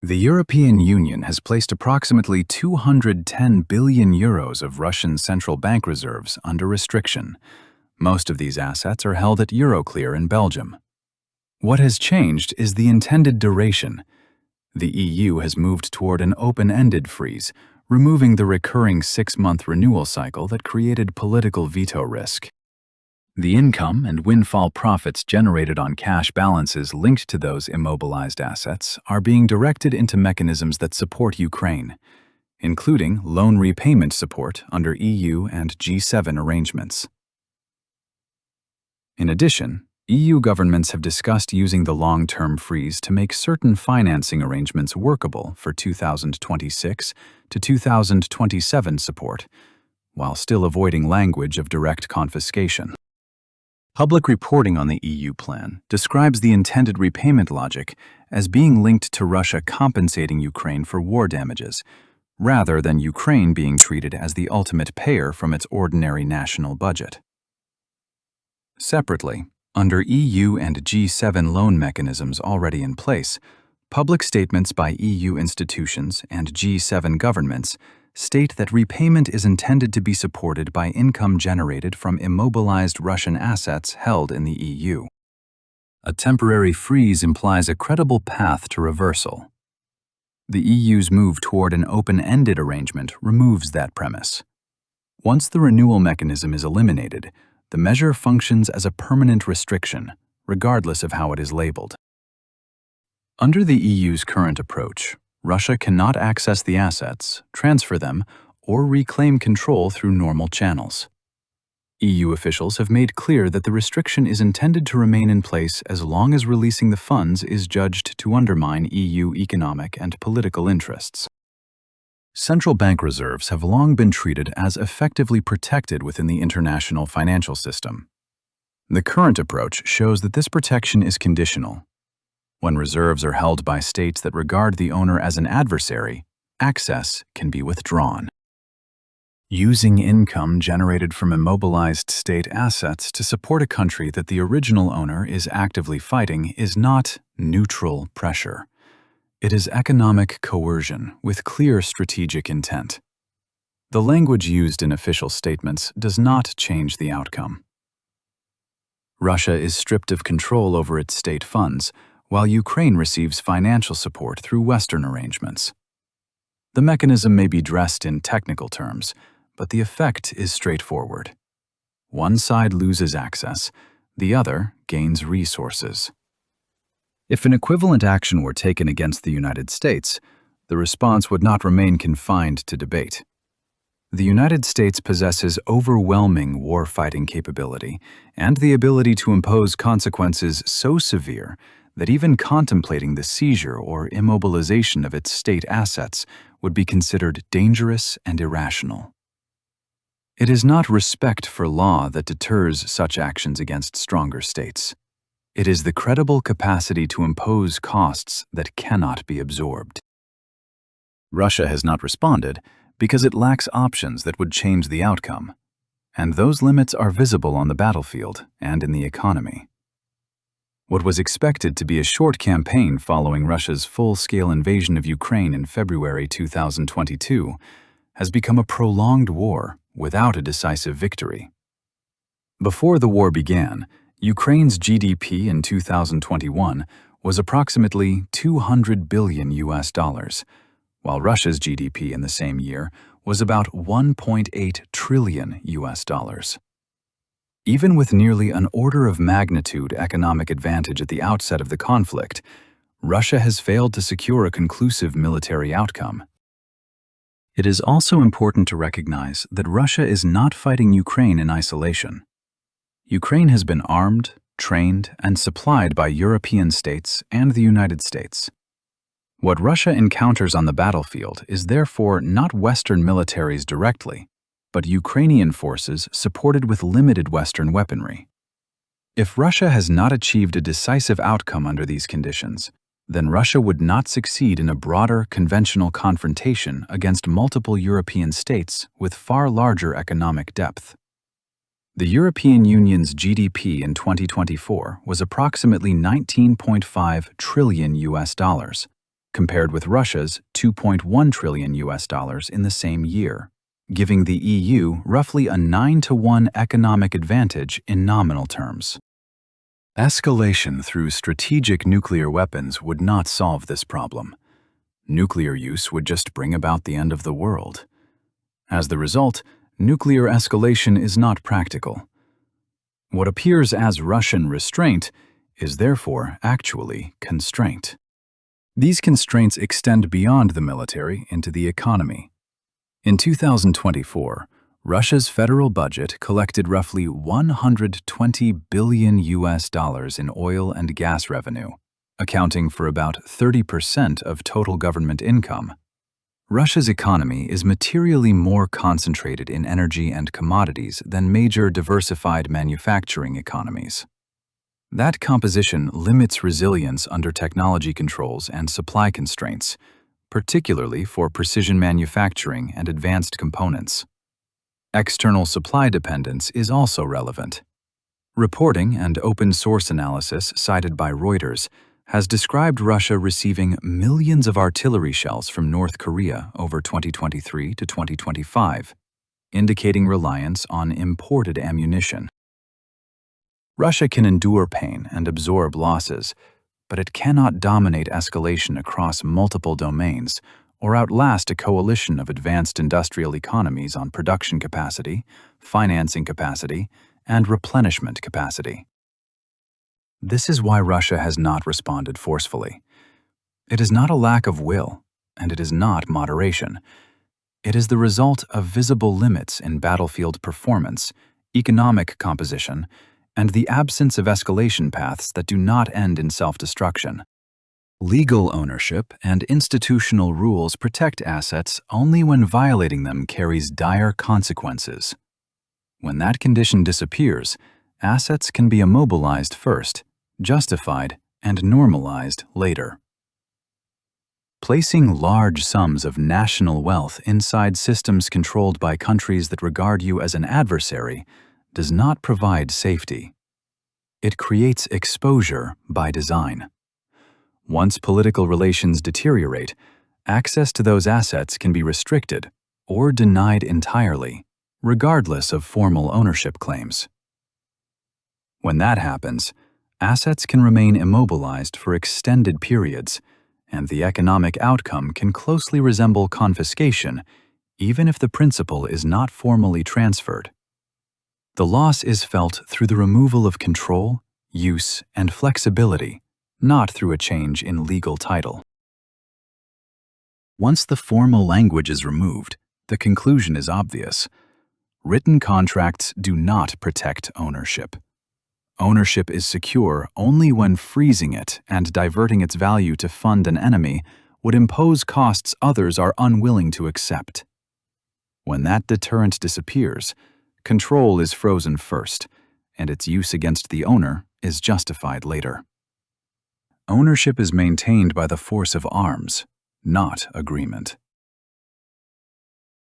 The European Union has placed approximately 210 billion euros of Russian central bank reserves under restriction. Most of these assets are held at Euroclear in Belgium. What has changed is the intended duration. The EU has moved toward an open-ended freeze, removing the recurring 6-month renewal cycle that created political veto risk. The income and windfall profits generated on cash balances linked to those immobilized assets are being directed into mechanisms that support Ukraine, including loan repayment support under EU and G7 arrangements. In addition, EU governments have discussed using the long-term freeze to make certain financing arrangements workable for 2026 to 2027 support, while still avoiding language of direct confiscation. Public reporting on the EU plan describes the intended repayment logic as being linked to Russia compensating Ukraine for war damages, rather than Ukraine being treated as the ultimate payer from its ordinary national budget. Separately, under EU and G7 loan mechanisms already in place, public statements by EU institutions and G7 governments state that repayment is intended to be supported by income generated from immobilized Russian assets held in the EU. A temporary freeze implies a credible path to reversal. The EU's move toward an open-ended arrangement removes that premise. Once the renewal mechanism is eliminated, the measure functions as a permanent restriction, regardless of how it is labeled. Under the EU's current approach, Russia cannot access the assets, transfer them, or reclaim control through normal channels. EU officials have made clear that the restriction is intended to remain in place as long as releasing the funds is judged to undermine EU economic and political interests. Central bank reserves have long been treated as effectively protected within the international financial system. The current approach shows that this protection is conditional. When reserves are held by states that regard the owner as an adversary, access can be withdrawn. Using income generated from immobilized state assets to support a country that the original owner is actively fighting is not neutral pressure. It is economic coercion with clear strategic intent. The language used in official statements does not change the outcome. Russia is stripped of control over its state funds, while Ukraine receives financial support through Western arrangements. The mechanism may be dressed in technical terms, but the effect is straightforward. One side loses access, the other gains resources. If an equivalent action were taken against the United States, the response would not remain confined to debate. The United States possesses overwhelming war-fighting capability and the ability to impose consequences so severe that even contemplating the seizure or immobilization of its state assets would be considered dangerous and irrational. It is not respect for law that deters such actions against stronger states. It is the credible capacity to impose costs that cannot be absorbed. Russia has not responded because it lacks options that would change the outcome, and those limits are visible on the battlefield and in the economy. What was expected to be a short campaign following Russia's full-scale invasion of Ukraine in February 2022 has become a prolonged war without a decisive victory. Before the war began, Ukraine's GDP in 2021 was approximately $200 billion, while Russia's GDP in the same year was about $1.8 trillion. Even with nearly an order of magnitude economic advantage at the outset of the conflict, Russia has failed to secure a conclusive military outcome. It is also important to recognize that Russia is not fighting Ukraine in isolation. Ukraine has been armed, trained, and supplied by European states and the United States. What Russia encounters on the battlefield is therefore not Western militaries directly, but Ukrainian forces supported with limited Western weaponry. If Russia has not achieved a decisive outcome under these conditions, then Russia would not succeed in a broader conventional confrontation against multiple European states with far larger economic depth. The European Union's GDP in 2024 was approximately $19.5 trillion, compared with Russia's 2.1 trillion US dollars in the same year, giving the EU roughly a 9-to-1 economic advantage in nominal terms. Escalation through strategic nuclear weapons would not solve this problem. Nuclear use would just bring about the end of the world. As the result, nuclear escalation is not practical. What appears as Russian restraint is therefore actually constraint. These constraints extend beyond the military into the economy. In 2024, Russia's federal budget collected roughly 120 billion US dollars in oil and gas revenue, accounting for about 30% of total government income. Russia's economy is materially more concentrated in energy and commodities than major diversified manufacturing economies. That composition limits resilience under technology controls and supply constraints, particularly for precision manufacturing and advanced components. External supply dependence is also relevant. Reporting and open-source analysis cited by Reuters has described Russia receiving millions of artillery shells from North Korea over 2023 to 2025, indicating reliance on imported ammunition. Russia can endure pain and absorb losses, but it cannot dominate escalation across multiple domains or outlast a coalition of advanced industrial economies on production capacity, financing capacity, and replenishment capacity. This is why Russia has not responded forcefully. It is not a lack of will, and it is not moderation. It is the result of visible limits in battlefield performance, economic composition, and the absence of escalation paths that do not end in self-destruction. Legal ownership and institutional rules protect assets only when violating them carries dire consequences. When that condition disappears, assets can be immobilized first, justified, and normalized later. Placing large sums of national wealth inside systems controlled by countries that regard you as an adversary does not provide safety. It creates exposure by design. Once political relations deteriorate, access to those assets can be restricted or denied entirely, regardless of formal ownership claims. When that happens, assets can remain immobilized for extended periods, and the economic outcome can closely resemble confiscation, even if the principal is not formally transferred. The loss is felt through the removal of control, use, and flexibility, not through a change in legal title. Once the formal language is removed, the conclusion is obvious. Written contracts do not protect ownership. Ownership is secure only when freezing it and diverting its value to fund an enemy would impose costs others are unwilling to accept. When that deterrent disappears, control is frozen first, and its use against the owner is justified later. Ownership is maintained by the force of arms, not agreement.